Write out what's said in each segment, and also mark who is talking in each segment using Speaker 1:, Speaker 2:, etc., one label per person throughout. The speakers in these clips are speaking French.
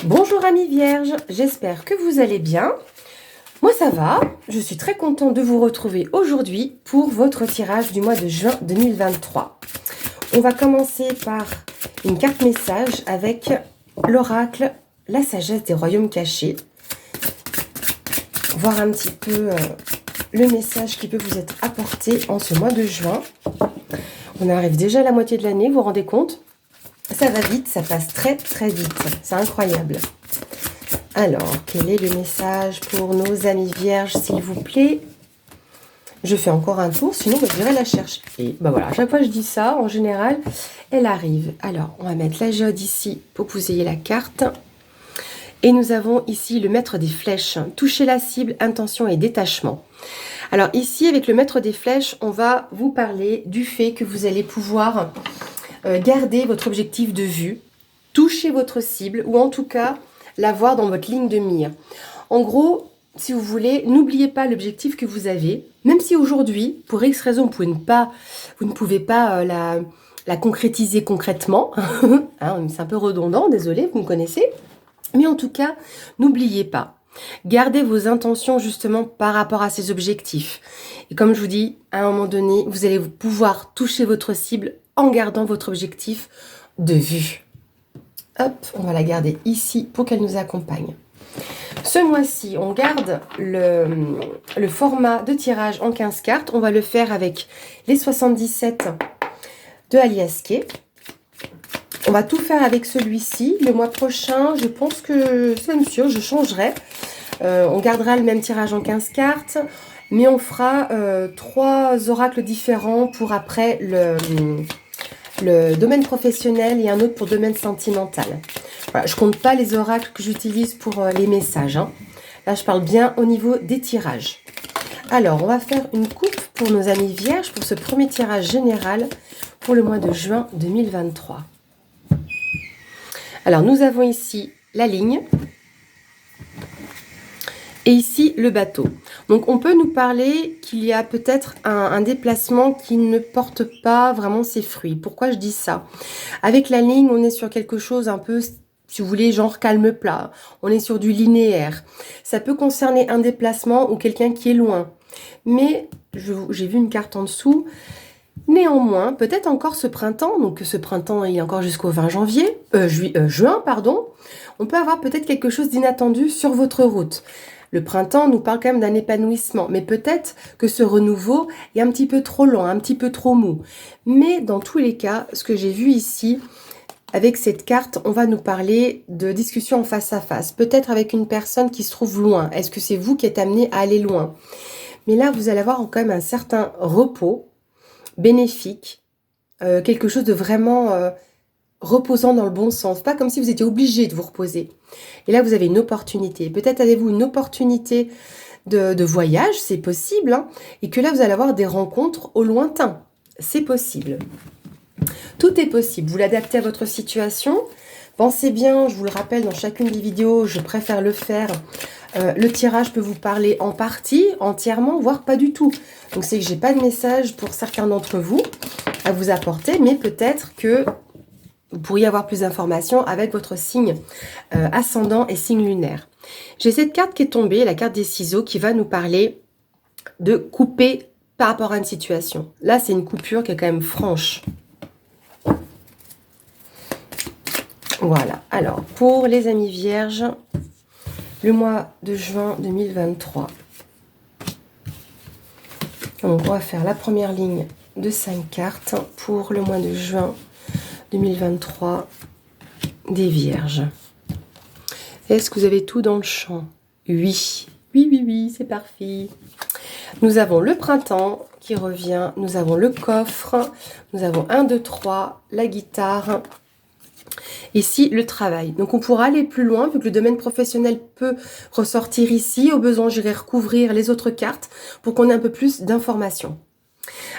Speaker 1: Bonjour amis vierges, j'espère que vous allez bien. Moi ça va, je suis très contente de vous retrouver aujourd'hui pour votre tirage du mois de juin 2023. On va commencer par une carte message avec l'oracle, la sagesse des royaumes cachés. Voir un petit peu le message qui peut vous être apporté en ce mois de juin. On arrive déjà à la moitié de l'année, vous vous rendez compte ? Ça va vite, ça passe très très vite, c'est incroyable. Alors, quel est le message pour nos amis vierges, s'il vous plaît? Je fais encore un tour, sinon je dirais la chercher. Et ben voilà, à chaque fois que je dis ça, en général, elle arrive. Alors, on va mettre la géode ici pour que vous ayez la carte. Et nous avons ici le maître des flèches. Toucher la cible, intention et détachement. Alors ici, avec le maître des flèches, on va vous parler du fait que vous allez pouvoir garder votre objectif de vue, toucher votre cible, ou en tout cas l'avoir dans votre ligne de mire. En gros, si vous voulez, n'oubliez pas l'objectif que vous avez, même si aujourd'hui, pour X raison, vous ne pouvez pas la concrétiser concrètement. Hein, c'est un peu redondant, désolé, vous me connaissez. Mais en tout cas, n'oubliez pas. Gardez vos intentions justement par rapport à ces objectifs. Et comme je vous dis, à un moment donné, vous allez pouvoir toucher votre cible en gardant votre objectif de vue. Hop, on va la garder ici pour qu'elle nous accompagne. Ce mois-ci, on garde le format de tirage en 15 cartes. On va le faire avec les 77 de Alias Kay. On va tout faire avec celui-ci. Le mois prochain, je pense que c'est même sûr, je changerai. On gardera le même tirage en 15 cartes, mais on fera 3 oracles différents pour après le domaine professionnel et un autre pour le domaine sentimental. Voilà, je ne compte pas les oracles que j'utilise pour les messages. Hein. Là, je parle bien au niveau des tirages. Alors, on va faire une coupe pour nos amis vierges pour ce premier tirage général pour le mois de juin 2023. Alors, nous avons ici la ligne et ici le bateau. Donc, on peut nous parler qu'il y a peut-être un déplacement qui ne porte pas vraiment ses fruits. Pourquoi je dis ça? Avec la ligne, on est sur quelque chose un peu, si vous voulez, genre calme plat. On est sur du linéaire. Ça peut concerner un déplacement ou quelqu'un qui est loin. Mais, j'ai vu une carte en dessous. Néanmoins, peut-être encore ce printemps, donc ce printemps il est encore jusqu'au 20 juin, pardon, on peut avoir peut-être quelque chose d'inattendu sur votre route. Le printemps nous parle quand même d'un épanouissement, mais peut-être que ce renouveau est un petit peu trop lent, un petit peu trop mou. Mais dans tous les cas, ce que j'ai vu ici, avec cette carte, on va nous parler de discussion en face à face. Peut-être avec une personne qui se trouve loin. Est-ce que c'est vous qui êtes amené à aller loin? Mais là, vous allez avoir quand même un certain repos bénéfique, quelque chose de vraiment reposant dans le bon sens. Pas comme si vous étiez obligé de vous reposer. Et là, vous avez une opportunité. Peut-être avez-vous une opportunité de voyage, c'est possible. Hein, et que là, vous allez avoir des rencontres au lointain. C'est possible. Tout est possible. Vous l'adaptez à votre situation. Pensez bien, je vous le rappelle, dans chacune des vidéos, je préfère le faire. Le tirage peut vous parler en partie, entièrement, voire pas du tout. Donc, c'est que j'ai pas de message pour certains d'entre vous à vous apporter, mais peut-être que vous pourriez avoir plus d'informations avec votre signe ascendant et signe lunaire. J'ai cette carte qui est tombée, la carte des ciseaux, qui va nous parler de couper par rapport à une situation. Là, c'est une coupure qui est quand même franche. Voilà. Alors, pour les amis vierges, le mois de juin 2023. Donc, on va faire la première ligne de 5 cartes pour le mois de juin 2023 des vierges. Est-ce que vous avez tout dans le champ? Oui. Oui, c'est parfait. Nous avons le printemps qui revient. Nous avons le coffre. Nous avons 1, 2, 3, la guitare. Ici, le travail. Donc, on pourra aller plus loin, vu que le domaine professionnel peut ressortir ici. Au besoin, j'irai recouvrir les autres cartes pour qu'on ait un peu plus d'informations.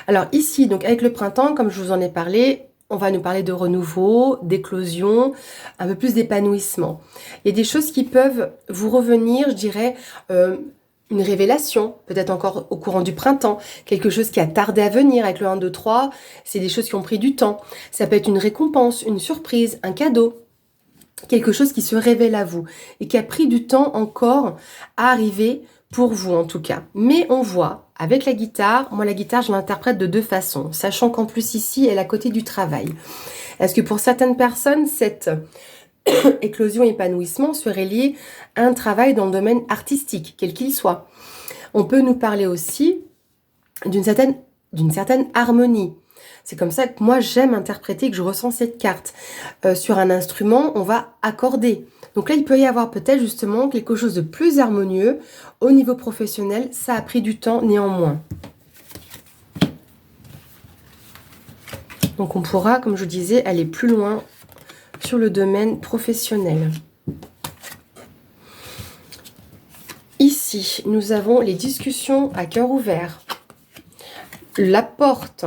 Speaker 1: Alors, ici, donc avec le printemps, comme je vous en ai parlé, on va nous parler de renouveau, d'éclosion, un peu plus d'épanouissement. Il y a des choses qui peuvent vous revenir, je dirais, une révélation, peut-être encore au courant du printemps, quelque chose qui a tardé à venir avec le 1, 2, 3, c'est des choses qui ont pris du temps. Ça peut être une récompense, une surprise, un cadeau. quelque chose qui se révèle à vous et qui a pris du temps encore à arriver pour vous en tout cas. Mais on voit avec la guitare, moi la guitare je l'interprète de deux façons, sachant qu'en plus ici elle est à côté du travail. Est-ce que pour certaines personnes cette éclosion épanouissement serait liée à un travail dans le domaine artistique, quel qu'il soit? On peut nous parler aussi d'une certaine harmonie. C'est comme ça que moi j'aime interpréter, que je ressens cette carte. Sur un instrument, on va accorder. Donc là, il peut y avoir peut-être justement quelque chose de plus harmonieux. Au niveau professionnel, ça a pris du temps néanmoins. Donc on pourra, comme je vous disais, aller plus loin sur le domaine professionnel. Ici, nous avons les discussions à cœur ouvert. La porte,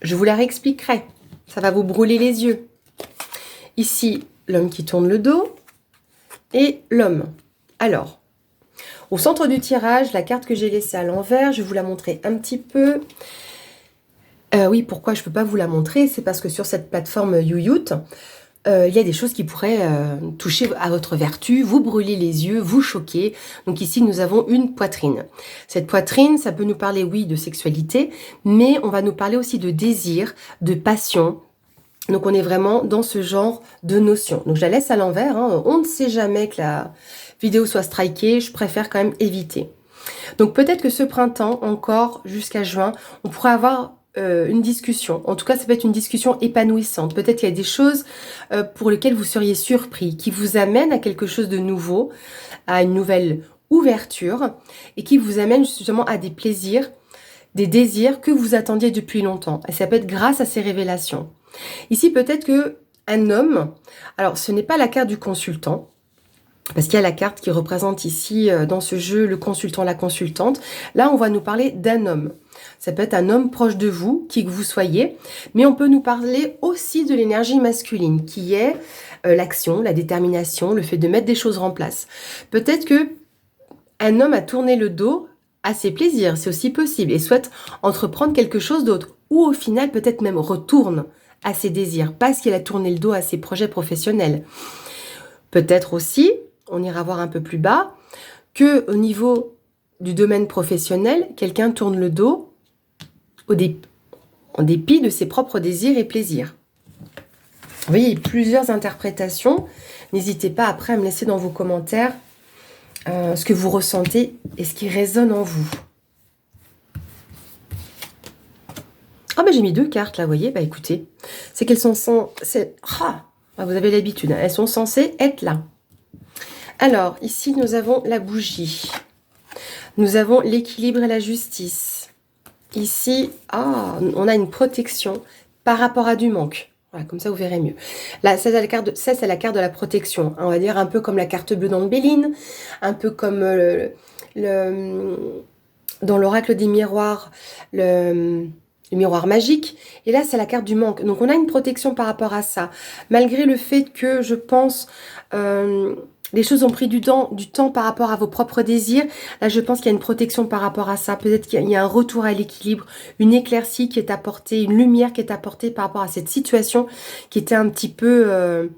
Speaker 1: je vous la réexpliquerai. Ça va vous brûler les yeux. Ici, l'homme qui tourne le dos et l'homme. Alors, au centre du tirage, la carte que j'ai laissée à l'envers, je vais vous la montrer un petit peu. Oui, pourquoi je ne peux pas vous la montrer? C'est parce que sur cette plateforme YouYout, il y a des choses qui pourraient toucher à votre vertu, vous brûler les yeux, vous choquer. Donc ici, nous avons une poitrine. Cette poitrine, ça peut nous parler, oui, de sexualité, mais on va nous parler aussi de désir, de passion. Donc on est vraiment dans ce genre de notion. Donc je la laisse à l'envers. Hein. On ne sait jamais que la vidéo soit strikée. Je préfère quand même éviter. Donc peut-être que ce printemps, encore jusqu'à juin, on pourrait avoir une discussion. En tout cas, ça peut être une discussion épanouissante. Peut-être qu'il y a des choses pour lesquelles vous seriez surpris, qui vous amènent à quelque chose de nouveau, à une nouvelle ouverture, et qui vous amènent justement à des plaisirs, des désirs que vous attendiez depuis longtemps. Et ça peut être grâce à ces révélations. Ici, peut-être que un homme, alors ce n'est pas la carte du consultant, parce qu'il y a la carte qui représente ici, dans ce jeu, le consultant, la consultante. Là, on va nous parler d'un homme. Ça peut être un homme proche de vous, qui que vous soyez, mais on peut nous parler aussi de l'énergie masculine, qui est l'action, la détermination, le fait de mettre des choses en place. Peut-être que un homme a tourné le dos à ses plaisirs, c'est aussi possible, et souhaite entreprendre quelque chose d'autre, ou au final, peut-être même retourne à ses désirs, parce qu'il a tourné le dos à ses projets professionnels. Peut-être aussi, on ira voir un peu plus bas, que au niveau du domaine professionnel, quelqu'un tourne le dos en dépit de ses propres désirs et plaisirs. Vous voyez, plusieurs interprétations. N'hésitez pas après à me laisser dans vos commentaires ce que vous ressentez et ce qui résonne en vous. Ah ben j'ai mis deux cartes là, vous voyez, bah écoutez, c'est qu'elles sont censées... vous avez l'habitude, hein, elles sont censées être là. Alors, ici nous avons la bougie. Nous avons l'équilibre et la justice. Ici, on a une protection par rapport à du manque. Voilà, comme ça vous verrez mieux. Là, ça c'est la carte de la protection. On va dire un peu comme la carte bleue dans le Béline, un peu comme dans l'oracle des miroirs, le miroir magique. Et là, c'est la carte du manque. Donc, on a une protection par rapport à ça. Malgré le fait que, je pense, les choses ont pris du temps par rapport à vos propres désirs. Là, je pense qu'il y a une protection par rapport à ça. Peut-être qu'il y a un retour à l'équilibre, une éclaircie qui est apportée, une lumière qui est apportée par rapport à cette situation qui était un petit peu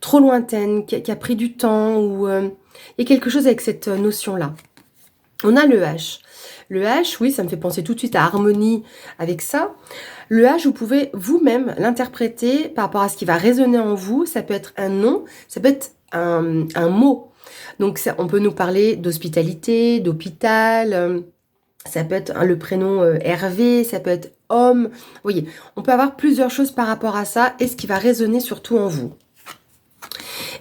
Speaker 1: trop lointaine, qui a pris du temps. Ou il y a quelque chose avec cette notion-là. On a le H. Le H, oui, ça me fait penser tout de suite à harmonie avec ça. Le H, vous pouvez vous-même l'interpréter par rapport à ce qui va résonner en vous. Ça peut être un nom, ça peut être un mot. Donc, ça, on peut nous parler d'hospitalité, d'hôpital. Ça peut être le prénom Hervé, ça peut être homme. Vous voyez, on peut avoir plusieurs choses par rapport à ça et ce qui va résonner surtout en vous.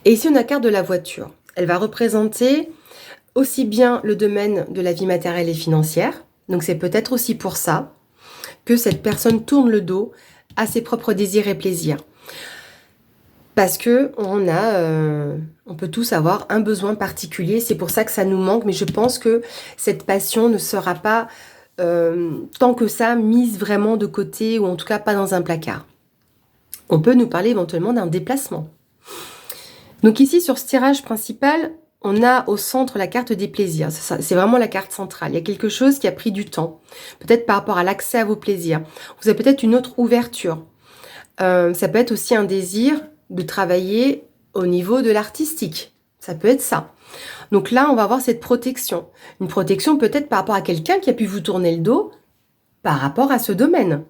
Speaker 1: Et ici, on a la carte de la voiture. Elle va représenter aussi bien le domaine de la vie matérielle et financière. Donc, c'est peut-être aussi pour ça que cette personne tourne le dos à ses propres désirs et plaisirs. Parce que on peut tous avoir un besoin particulier. C'est pour ça que ça nous manque. Mais je pense que cette passion ne sera pas tant que ça mise vraiment de côté ou en tout cas pas dans un placard. On peut nous parler éventuellement d'un déplacement. Donc ici, sur ce tirage principal, on a au centre la carte des plaisirs. C'est vraiment la carte centrale. Il y a quelque chose qui a pris du temps. Peut-être par rapport à l'accès à vos plaisirs. Vous avez peut-être une autre ouverture. Ça peut être aussi un désir de travailler au niveau de l'artistique. Ça peut être ça. Donc là, on va avoir cette protection. Une protection peut-être par rapport à quelqu'un qui a pu vous tourner le dos par rapport à ce domaine.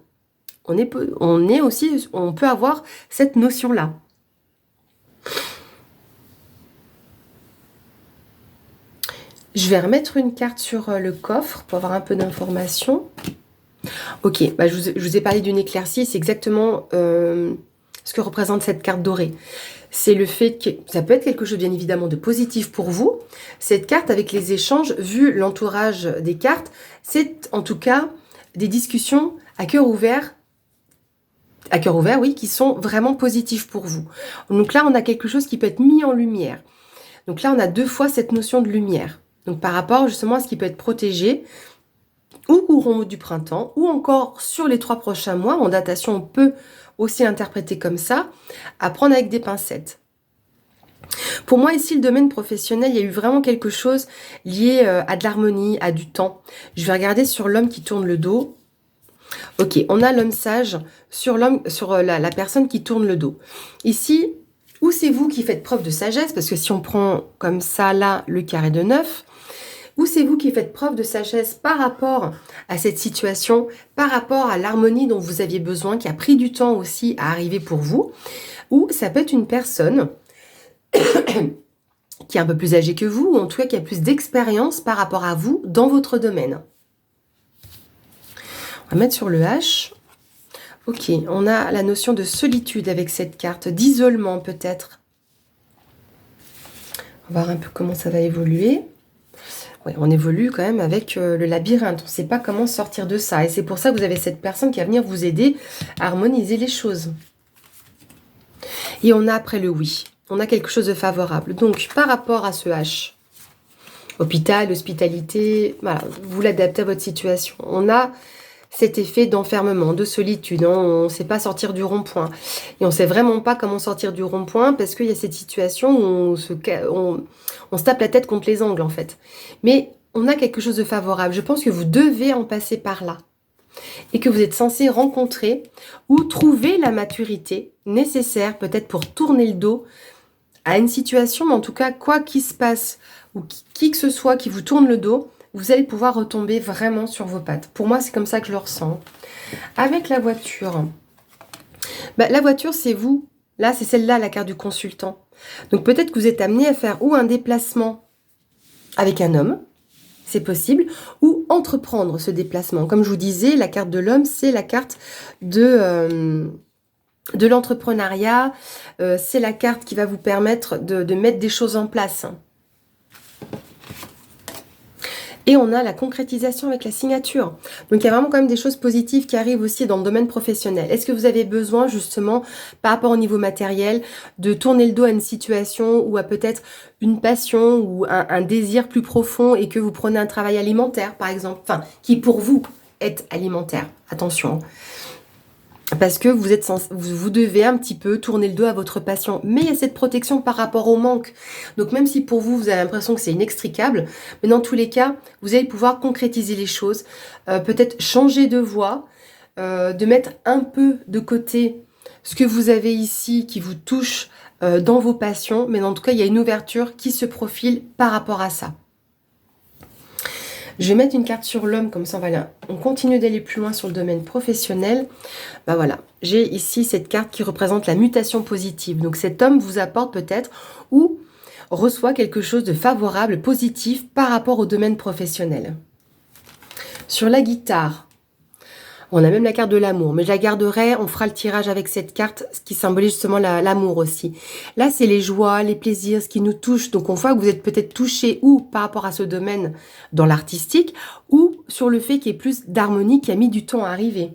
Speaker 1: On peut avoir cette notion-là. Je vais remettre une carte sur le coffre pour avoir un peu d'informations. Ok, je vous ai parlé d'une éclaircie, c'est exactement ce que représente cette carte dorée. C'est le fait que ça peut être quelque chose bien évidemment de positif pour vous. Cette carte avec les échanges, vu l'entourage des cartes, c'est en tout cas des discussions à cœur ouvert, oui, qui sont vraiment positifs pour vous. Donc là, on a quelque chose qui peut être mis en lumière. Donc là, on a 2 fois cette notion de lumière. Donc par rapport justement à ce qui peut être protégé, ou courant du printemps, ou encore sur les 3 prochains mois. En datation, on peut aussi interpréter comme ça, à prendre avec des pincettes. Pour moi, ici, le domaine professionnel, il y a eu vraiment quelque chose lié à de l'harmonie, à du temps. Je vais regarder sur l'homme qui tourne le dos. Ok, on a l'homme sage sur la personne qui tourne le dos. Ici, ou c'est vous qui faites preuve de sagesse, parce que si on prend comme ça, là, le carré de 9, ou c'est vous qui faites preuve de sagesse par rapport à cette situation, par rapport à l'harmonie dont vous aviez besoin, qui a pris du temps aussi à arriver pour vous, ou ça peut être une personne qui est un peu plus âgée que vous, ou en tout cas qui a plus d'expérience par rapport à vous dans votre domaine. On va mettre sur le H. Ok, on a la notion de solitude avec cette carte, d'isolement peut-être. On va voir un peu comment ça va évoluer. Ouais, on évolue quand même avec le labyrinthe. On ne sait pas comment sortir de ça. Et c'est pour ça que vous avez cette personne qui va venir vous aider à harmoniser les choses. Et on a après le oui. On a quelque chose de favorable. Donc, par rapport à ce H, hôpital, hospitalité, voilà, vous l'adaptez à votre situation. On a cet effet d'enfermement, de solitude. Hein, on ne sait pas sortir du rond-point. Et on ne sait vraiment pas comment sortir du rond-point parce qu'il y a cette situation où on se tape la tête contre les angles, en fait. Mais on a quelque chose de favorable. Je pense que vous devez en passer par là. Et que vous êtes censé rencontrer ou trouver la maturité nécessaire, peut-être pour tourner le dos à une situation, mais en tout cas, quoi qu'il se passe, ou qui que ce soit qui vous tourne le dos, vous allez pouvoir retomber vraiment sur vos pattes. Pour moi, c'est comme ça que je le ressens. Avec la voiture, la voiture, c'est vous. Là, c'est celle-là, la carte du consultant. Donc, peut-être que vous êtes amené à faire ou un déplacement avec un homme, c'est possible, ou entreprendre ce déplacement. Comme je vous disais, la carte de l'homme, c'est la carte de l'entrepreneuriat. C'est la carte qui va vous permettre de mettre des choses en place. Et on a la concrétisation avec la signature. Donc, il y a vraiment quand même des choses positives qui arrivent aussi dans le domaine professionnel. Est-ce que vous avez besoin, justement, par rapport au niveau matériel, de tourner le dos à une situation ou à peut-être une passion ou un désir plus profond et que vous prenez un travail alimentaire, par exemple, enfin, qui pour vous est alimentaire. Attention. Parce que vous devez un petit peu tourner le dos à votre passion. Mais il y a cette protection par rapport au manque. Donc même si pour vous, vous avez l'impression que c'est inextricable, mais dans tous les cas, vous allez pouvoir concrétiser les choses. Peut-être changer de voie, de mettre un peu de côté ce que vous avez ici qui vous touche dans vos passions. Mais en tout cas, il y a une ouverture qui se profile par rapport à ça. Je vais mettre une carte sur l'homme, comme ça on continue d'aller plus loin sur le domaine professionnel. Voilà, j'ai ici cette carte qui représente la mutation positive. Donc cet homme vous apporte peut-être ou reçoit quelque chose de favorable, positif par rapport au domaine professionnel. Sur la guitare, on a même la carte de l'amour, mais je la garderai, on fera le tirage avec cette carte, ce qui symbolise justement l'amour aussi. Là, c'est les joies, les plaisirs, ce qui nous touche. Donc, on voit que vous êtes peut-être touché ou par rapport à ce domaine dans l'artistique, ou sur le fait qu'il y ait plus d'harmonie qui a mis du temps à arriver.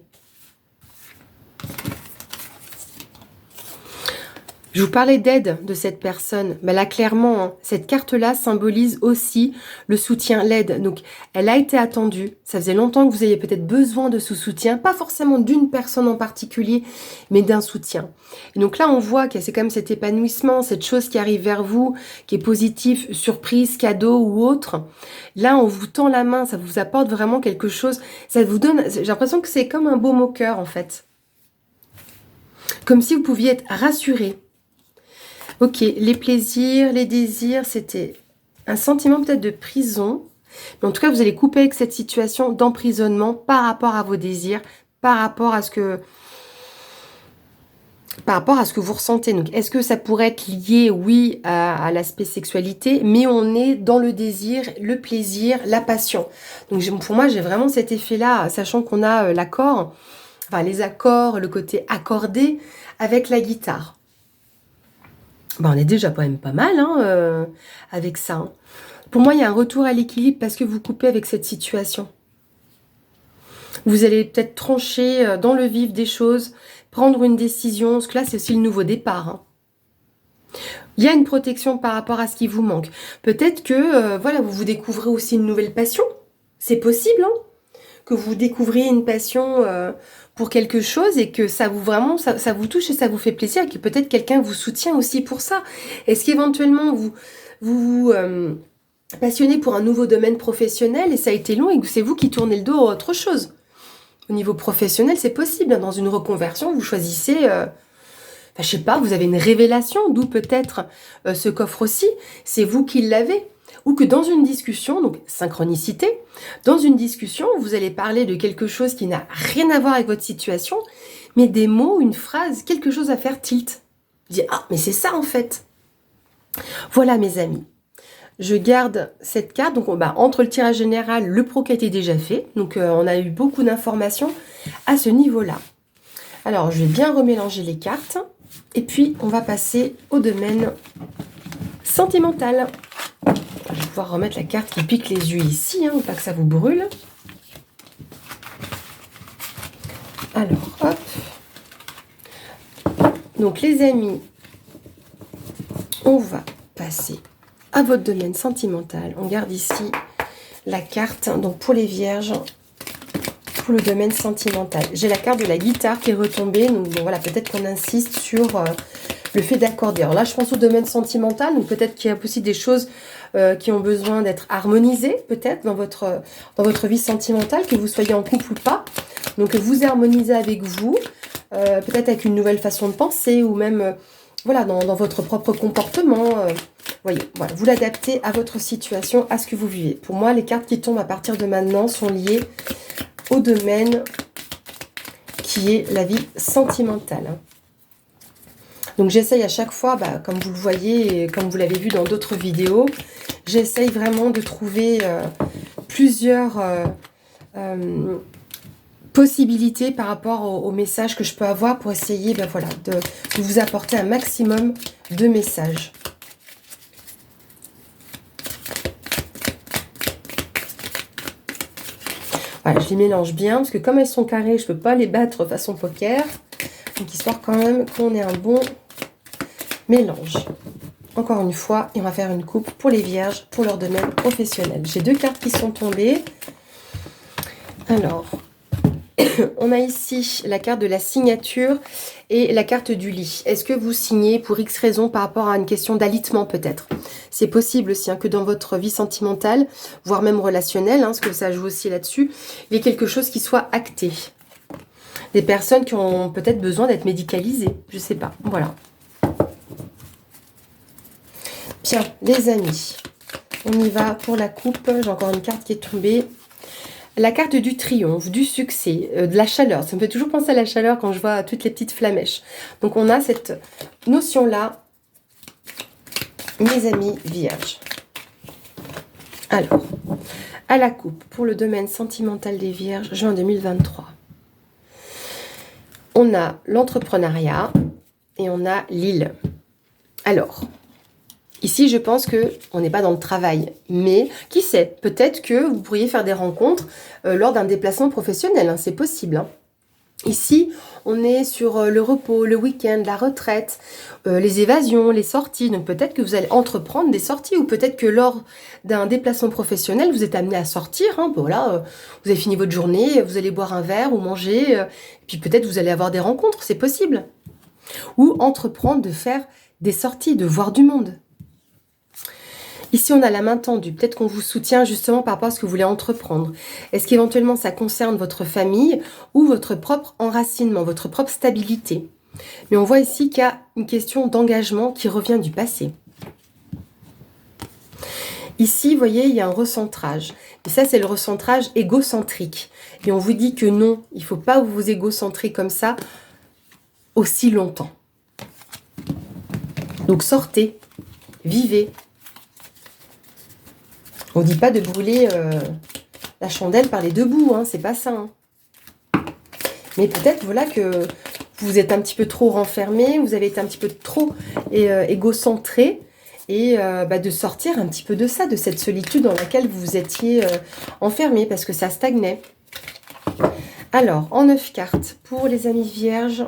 Speaker 1: Je vous parlais d'aide de cette personne. Mais là, clairement, hein, cette carte-là symbolise aussi le soutien, l'aide. Donc, elle a été attendue. Ça faisait longtemps que vous ayez peut-être besoin de ce soutien. Pas forcément d'une personne en particulier, mais d'un soutien. Et donc là, on voit que c'est quand même cet épanouissement, cette chose qui arrive vers vous, qui est positive, surprise, cadeau ou autre. Là, on vous tend la main, ça vous apporte vraiment quelque chose. Ça vous donne... J'ai l'impression que c'est comme un baume au cœur, en fait. Comme si vous pouviez être rassuré. Ok, les plaisirs, les désirs, c'était un sentiment peut-être de prison. Mais en tout cas, vous allez couper avec cette situation d'emprisonnement par rapport à vos désirs, par rapport à ce que, vous ressentez. Donc, est-ce que ça pourrait être lié, oui, à l'aspect sexualité, mais on est dans le désir, le plaisir, la passion. Donc, pour moi, j'ai vraiment cet effet-là, sachant qu'on a l'accord, enfin les accords, le côté accordé avec la guitare. Ben, on est déjà quand même pas mal hein, avec ça. Hein. Pour moi, il y a un retour à l'équilibre parce que vous coupez avec cette situation. Vous allez peut-être trancher dans le vif des choses, prendre une décision, parce que là, c'est aussi le nouveau départ. Hein. Il y a une protection par rapport à ce qui vous manque. Peut-être que voilà, vous découvrez aussi une nouvelle passion. C'est possible, hein, que vous découvriez une passion pour quelque chose et que ça vous vraiment ça vous touche et ça vous fait plaisir et que peut-être quelqu'un vous soutient aussi pour ça. Est-ce qu'éventuellement vous passionnez pour un nouveau domaine professionnel et ça a été long et que c'est vous qui tournez le dos à autre chose? Au niveau professionnel, c'est possible. Dans une reconversion, vous choisissez, je sais pas, vous avez une révélation, d'où peut-être ce coffre aussi. C'est vous qui l'avez. Ou que dans une discussion, donc synchronicité, dans une discussion, vous allez parler de quelque chose qui n'a rien à voir avec votre situation, mais des mots, une phrase, quelque chose à faire tilt. Vous dites, ah, mais c'est ça en fait. Voilà mes amis. Je garde cette carte, donc entre le tirage général, le pro qui a été déjà fait, donc on a eu beaucoup d'informations à ce niveau-là. Alors, je vais bien remélanger les cartes, et puis on va passer au domaine sentimental. Je vais pouvoir remettre la carte qui pique les yeux ici, hein, pas que ça vous brûle. Alors, hop. Donc les amis, on va passer à votre domaine sentimental. On garde ici la carte, donc pour les vierges, pour le domaine sentimental. J'ai la carte de la guitare qui est retombée, donc bon, voilà, peut-être qu'on insiste sur le fait d'accorder. Alors là, je pense au domaine sentimental, donc peut-être qu'il y a aussi des choses qui ont besoin d'être harmonisées, peut-être, dans votre vie sentimentale, que vous soyez en couple ou pas. Donc vous harmonisez avec vous, peut-être avec une nouvelle façon de penser, ou même... voilà, dans votre propre comportement, voyez, voilà, vous l'adaptez à votre situation, à ce que vous vivez. Pour moi, les cartes qui tombent à partir de maintenant sont liées au domaine qui est la vie sentimentale. Donc j'essaye à chaque fois, comme vous le voyez, et comme vous l'avez vu dans d'autres vidéos, j'essaye vraiment de trouver plusieurs possibilités par rapport au message que je peux avoir pour essayer voilà, de vous apporter un maximum de messages. Voilà, je les mélange bien parce que comme elles sont carrées, je ne peux pas les battre façon poker. Donc histoire quand même qu'on ait un bon mélange. Encore une fois, et on va faire une coupe pour les vierges, pour leur domaine professionnel. J'ai deux cartes qui sont tombées. Alors... on a ici la carte de la signature et la carte du lit. Est-ce que vous signez pour X raison par rapport à une question d'alitement peut-être? C'est possible aussi que dans votre vie sentimentale, voire même relationnelle, parce que ça joue aussi là-dessus, il y ait quelque chose qui soit acté. Des personnes qui ont peut-être besoin d'être médicalisées, je sais pas. Voilà. Bien, les amis, on y va pour la coupe. J'ai encore une carte qui est tombée. La carte du triomphe, du succès, de la chaleur. Ça me fait toujours penser à la chaleur quand je vois toutes les petites flamèches. Donc on a cette notion-là, mes amis vierges. Alors, à la coupe, pour le domaine sentimental des vierges, juin 2023. On a l'entrepreneuriat et on a l'île. Alors... ici, je pense qu'on n'est pas dans le travail, mais qui sait, peut-être que vous pourriez faire des rencontres lors d'un déplacement professionnel, c'est possible. Ici, on est sur le repos, le week-end, la retraite, les évasions, les sorties. Donc peut-être que vous allez entreprendre des sorties ou peut-être que lors d'un déplacement professionnel, vous êtes amené à sortir. Voilà, vous avez fini votre journée, vous allez boire un verre ou manger, et puis peut-être vous allez avoir des rencontres, c'est possible. Ou entreprendre de faire des sorties, de voir du monde. Ici, on a la main tendue. Peut-être qu'on vous soutient justement par rapport à ce que vous voulez entreprendre. Est-ce qu'éventuellement, ça concerne votre famille ou votre propre enracinement, votre propre stabilité? Mais on voit ici qu'il y a une question d'engagement qui revient du passé. Ici, vous voyez, il y a un recentrage. Et ça, c'est le recentrage égocentrique. Et on vous dit que non, il ne faut pas vous égocentrer comme ça aussi longtemps. Donc sortez, vivez. On ne dit pas de brûler la chandelle par les deux bouts, hein, c'est pas ça. Hein. Mais peut-être voilà que vous êtes un petit peu trop renfermé, vous avez été un petit peu trop égocentré, et de sortir un petit peu de ça, de cette solitude dans laquelle vous étiez enfermé, parce que ça stagnait. Alors, en 9 cartes, pour les amis vierges,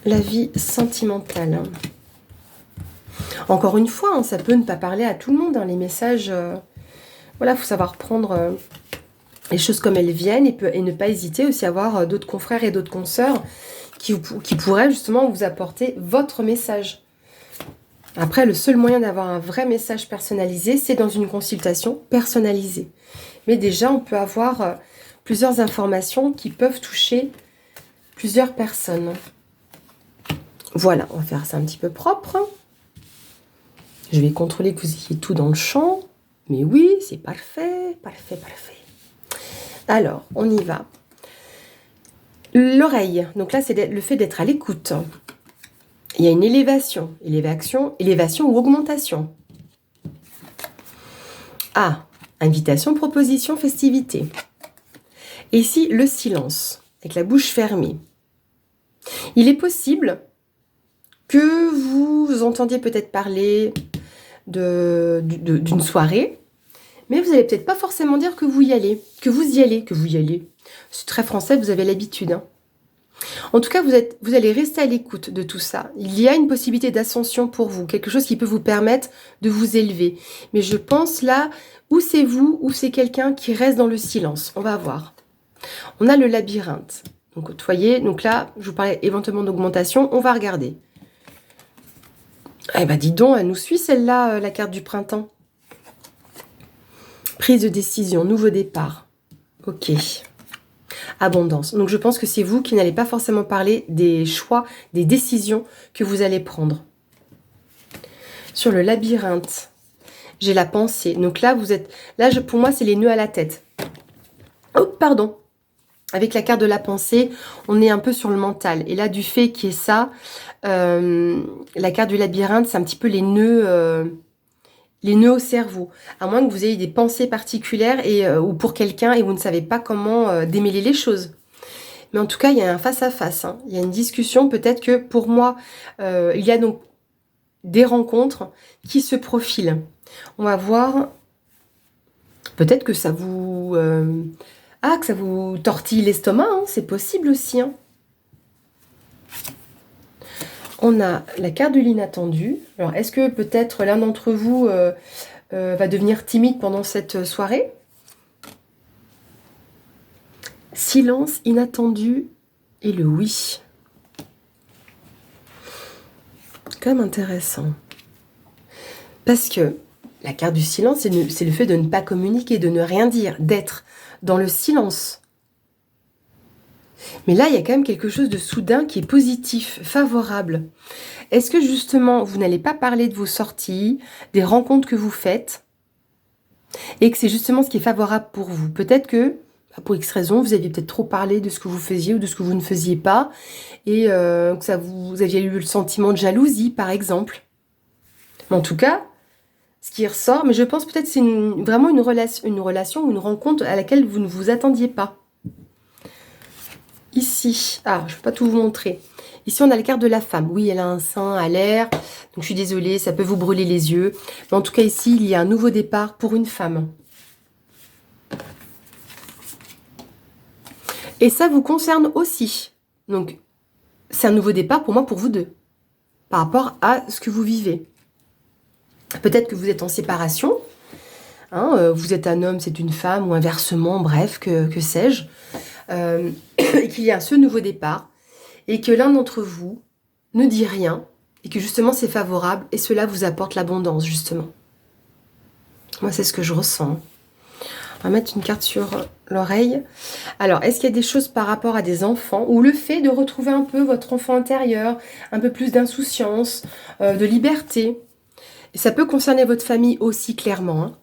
Speaker 1: la vie sentimentale. Encore une fois, hein, ça peut ne pas parler à tout le monde, hein, les messages. Voilà, il faut savoir prendre les choses comme elles viennent et ne pas hésiter aussi à avoir d'autres confrères et d'autres consoeurs qui pourraient justement vous apporter votre message. Après, le seul moyen d'avoir un vrai message personnalisé, c'est dans une consultation personnalisée. Mais déjà, on peut avoir plusieurs informations qui peuvent toucher plusieurs personnes. Voilà, on va faire ça un petit peu propre. Je vais contrôler que vous ayez tout dans le champ. Mais oui, c'est parfait, parfait, parfait. Alors, on y va. L'oreille. Donc là, c'est le fait d'être à l'écoute. Il y a une élévation ou augmentation. Ah, invitation, proposition, festivité. Et ici, le silence, avec la bouche fermée. Il est possible que vous entendiez peut-être parler d'une soirée, mais vous n'allez peut-être pas forcément dire que vous y allez, que vous y allez. C'est très français, vous avez l'habitude. Hein. En tout cas, vous allez rester à l'écoute de tout ça. Il y a une possibilité d'ascension pour vous, quelque chose qui peut vous permettre de vous élever. Mais je pense là, ou c'est vous, ou c'est quelqu'un qui reste dans le silence. On va voir. On a le labyrinthe. Donc, vous voyez, donc là, je vous parlais éventuellement d'augmentation. On va regarder. Eh ben, dis donc, elle nous suit celle-là, la carte du printemps. Prise de décision, nouveau départ. Ok. Abondance. Donc je pense que c'est vous qui n'allez pas forcément parler des choix, des décisions que vous allez prendre. Sur le labyrinthe, j'ai la pensée. Donc là, pour moi, c'est les nœuds à la tête. Oh, pardon. Avec la carte de la pensée, on est un peu sur le mental. Et là, du fait qu'il y ait ça, la carte du labyrinthe, c'est un petit peu les nœuds au cerveau. À moins que vous ayez des pensées particulières ou pour quelqu'un et vous ne savez pas comment démêler les choses. Mais en tout cas, il y a un face-à-face. Hein. Il y a une discussion. Peut-être que pour moi, il y a donc des rencontres qui se profilent. On va voir. Peut-être que ça vous... que ça vous tortille l'estomac. Hein. C'est possible aussi. Hein. On a la carte de l'inattendu. Alors, est-ce que peut-être l'un d'entre vous va devenir timide pendant cette soirée? Silence inattendu et le oui. Quand même intéressant. Parce que la carte du silence, c'est le fait de ne pas communiquer, de ne rien dire, d'être dans le silence. Mais là, il y a quand même quelque chose de soudain qui est positif, favorable. Est-ce que justement, vous n'allez pas parler de vos sorties, des rencontres que vous faites, et que c'est justement ce qui est favorable pour vous? Peut-être que, pour X raison, vous aviez peut-être trop parlé de ce que vous faisiez ou de ce que vous ne faisiez pas, et que vous aviez eu le sentiment de jalousie, par exemple. Mais en tout cas, ce qui ressort, mais je pense peut-être que c'est vraiment une relation ou une rencontre à laquelle vous ne vous attendiez pas. Ici, je ne vais pas tout vous montrer. Ici, on a la carte de la femme. Oui, elle a un sein à l'air. Donc, je suis désolée, ça peut vous brûler les yeux. Mais en tout cas, ici, il y a un nouveau départ pour une femme. Et ça vous concerne aussi. Donc, c'est un nouveau départ pour moi, pour vous deux. Par rapport à ce que vous vivez. Peut-être que vous êtes en séparation. Hein, vous êtes un homme, c'est une femme, ou inversement, bref, que sais-je. Et qu'il y a ce nouveau départ. Et que l'un d'entre vous ne dit rien. Et que justement, c'est favorable. Et cela vous apporte l'abondance, justement. Moi, c'est ce que je ressens. On va mettre une carte sur l'oreille. Alors, est-ce qu'il y a des choses par rapport à des enfants ou le fait de retrouver un peu votre enfant intérieur, un peu plus d'insouciance, de liberté? Et ça peut concerner votre famille aussi clairement, hein.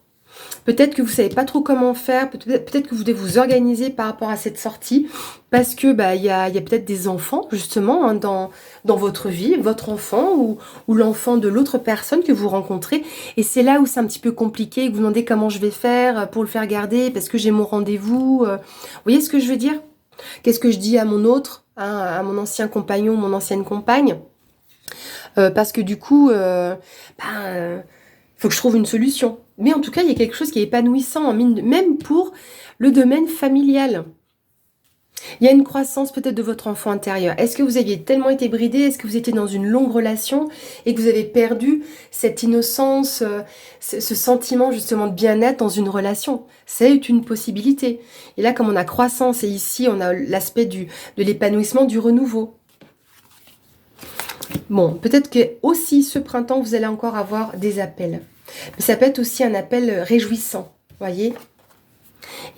Speaker 1: Peut-être que vous savez pas trop comment faire, peut-être que vous devez vous organiser par rapport à cette sortie, parce que il y a peut-être des enfants justement hein, dans votre vie, votre enfant ou l'enfant de l'autre personne que vous rencontrez, et c'est là où c'est un petit peu compliqué, que vous vous demandez comment je vais faire pour le faire garder, parce que j'ai mon rendez-vous. Vous voyez ce que je veux dire? Qu'est-ce que je dis à mon autre, hein, à mon ancien compagnon, mon ancienne compagne? Parce que du coup, faut que je trouve une solution. Mais en tout cas, il y a quelque chose qui est épanouissant, même pour le domaine familial. Il y a une croissance peut-être de votre enfant intérieur. Est-ce que vous aviez tellement été bridé? Est-ce que vous étiez dans une longue relation et que vous avez perdu cette innocence, ce sentiment justement de bien-être dans une relation? C'est une possibilité. Et là, comme on a croissance et ici, on a l'aspect de l'épanouissement, du renouveau. Bon, peut-être que aussi ce printemps, vous allez encore avoir des appels. Mais ça peut être aussi un appel réjouissant, voyez.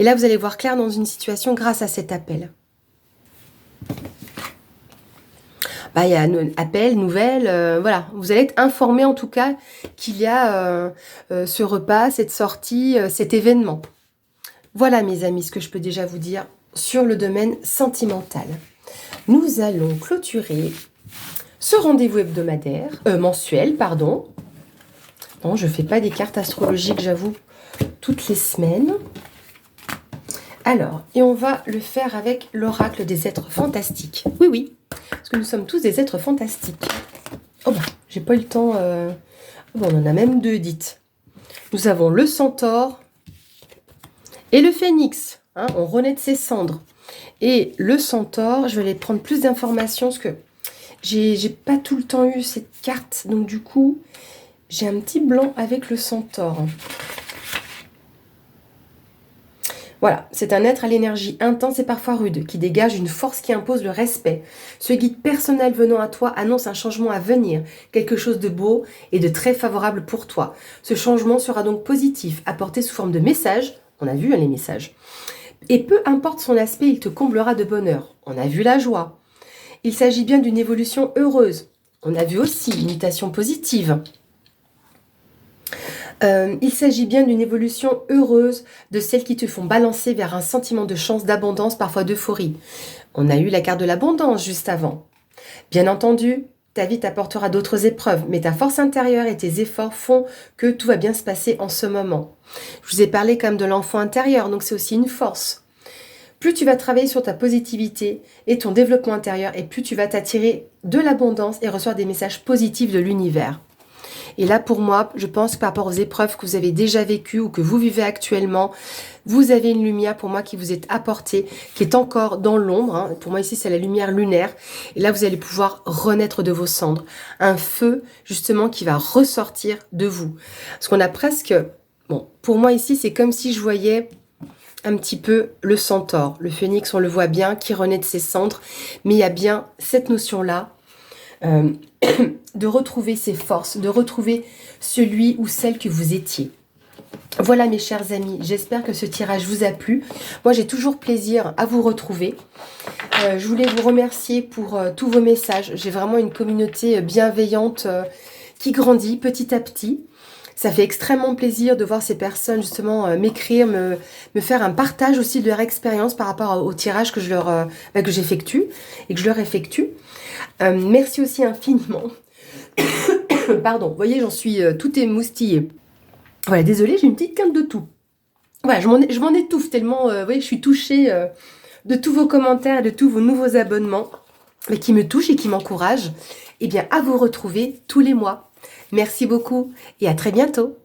Speaker 1: Et là, vous allez voir clair dans une situation grâce à cet appel. Il y a un appel, nouvelle, voilà. Vous allez être informé en tout cas qu'il y a ce repas, cette sortie, cet événement. Voilà mes amis, ce que je peux déjà vous dire sur le domaine sentimental. Nous allons clôturer ce rendez-vous hebdomadaire, mensuel, pardon. Non, je ne fais pas des cartes astrologiques, j'avoue, toutes les semaines. Alors, et on va le faire avec l'oracle des êtres fantastiques. Oui, oui, parce que nous sommes tous des êtres fantastiques. Oh j'ai pas eu le temps. Bon, on en a même deux dites. Nous avons le centaure et le phénix. Hein, on renaît de ses cendres. Et le centaure, je vais aller prendre plus d'informations parce que j'ai pas tout le temps eu cette carte. Donc du coup, j'ai un petit blanc avec le centaure. Voilà, c'est un être à l'énergie intense et parfois rude, qui dégage une force qui impose le respect. Ce guide personnel venant à toi annonce un changement à venir, quelque chose de beau et de très favorable pour toi. Ce changement sera donc positif, apporté sous forme de message, on a vu hein, les messages, et peu importe son aspect, il te comblera de bonheur. On a vu la joie. Il s'agit bien d'une évolution heureuse. On a vu aussi une mutation positive. Il s'agit bien d'une évolution heureuse, de celles qui te font balancer vers un sentiment de chance, d'abondance, parfois d'euphorie. On a eu la carte de l'abondance juste avant. Bien entendu, ta vie t'apportera d'autres épreuves, mais ta force intérieure et tes efforts font que tout va bien se passer en ce moment. Je vous ai parlé quand même de l'enfant intérieur, donc c'est aussi une force. Plus tu vas travailler sur ta positivité et ton développement intérieur, et plus tu vas t'attirer de l'abondance et recevoir des messages positifs de l'univers. Et là, pour moi, je pense que par rapport aux épreuves que vous avez déjà vécues ou que vous vivez actuellement, vous avez une lumière pour moi qui vous est apportée, qui est encore dans l'ombre. Hein. Pour moi, ici, c'est la lumière lunaire. Et là, vous allez pouvoir renaître de vos cendres. Un feu, justement, qui va ressortir de vous. Parce qu'on a presque... Bon, pour moi, ici, c'est comme si je voyais un petit peu le centaure. Le phénix, on le voit bien, qui renaît de ses cendres. Mais il y a bien cette notion-là. De retrouver ses forces, de retrouver celui ou celle que vous étiez. Voilà mes chers amis, j'espère que ce tirage vous a plu. Moi j'ai toujours plaisir à vous retrouver. Je voulais vous remercier pour tous vos messages. J'ai vraiment une communauté bienveillante qui grandit petit à petit. Ça fait extrêmement plaisir de voir ces personnes justement m'écrire, me faire un partage aussi de leur expérience par rapport au tirage que que j'effectue et que je leur effectue. Merci aussi infiniment. Pardon, vous voyez, j'en suis tout émoustillée. Voilà, désolée, j'ai une petite quinte de tout. Voilà, je m'en étouffe tellement, vous voyez, je suis touchée de tous vos commentaires et de tous vos nouveaux abonnements qui me touchent et qui m'encouragent. Eh bien, à vous retrouver tous les mois. Merci beaucoup et à très bientôt.